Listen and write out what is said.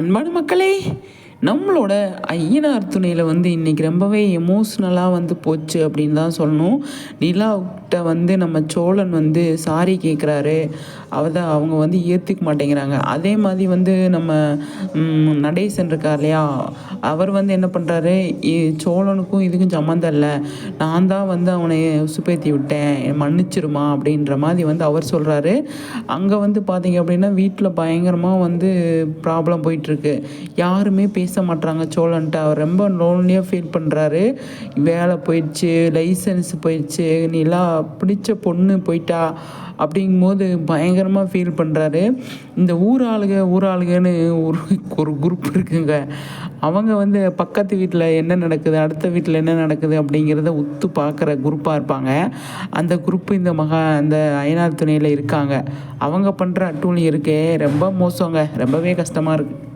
அன்பான மக்களே, நம்மளோட ஐயனார் துணையில் இன்றைக்கி ரொம்பவே எமோஷ்னலாக போச்சு அப்படின்னு தான் சொல்லணும். நிலாக்கிட்ட நம்ம சோழன் சாரி கேட்குறாரு. அவங்க ஏற்றுக்க மாட்டேங்கிறாங்க. அதே மாதிரி நம்ம நடேசன் இருக்கார் இல்லையா, அவர் என்ன பண்ணுறாரு, சோழனுக்கும் இதுக்கும் சம்மந்தம் இல்லை, நான் தான் அவனை உசுப்பேத்தி விட்டேன், மன்னிச்சிருமா அப்படின்ற மாதிரி அவர் சொல்கிறாரு. அங்கே பார்த்தீங்க அப்படின்னா வீட்டில் பயங்கரமாக ப்ராப்ளம் போயிட்டுருக்கு. யாருமே பேச மாட்றாங்க சோழன்ட்ட. அவர் ரொம்ப லோன்லியாக ஃபீல் பண்ணுறாரு. வேலை போயிடுச்சு, லைசன்ஸ் போயிடுச்சு, நிலா பிடிச்ச பொண்ணு போயிட்டா அப்படிங்கும்போது பயங்கரமாக ஃபீல் பண்ணுறாரு. இந்த ஊராளுகன்னு ஒரு குரூப் இருக்குங்க. அவங்க பக்கத்து வீட்டில் என்ன நடக்குது, அடுத்த வீட்டில் என்ன நடக்குது அப்படிங்கிறத உத்து பார்க்குற குரூப்பாக இருப்பாங்க. அந்த குரூப்பு அந்த ஐயனார் துணையில் இருக்காங்க. அவங்க பண்ணுற அட்டூழியம் இருக்கே ரொம்ப மோசங்க, ரொம்பவே கஷ்டமாக இருக்குது.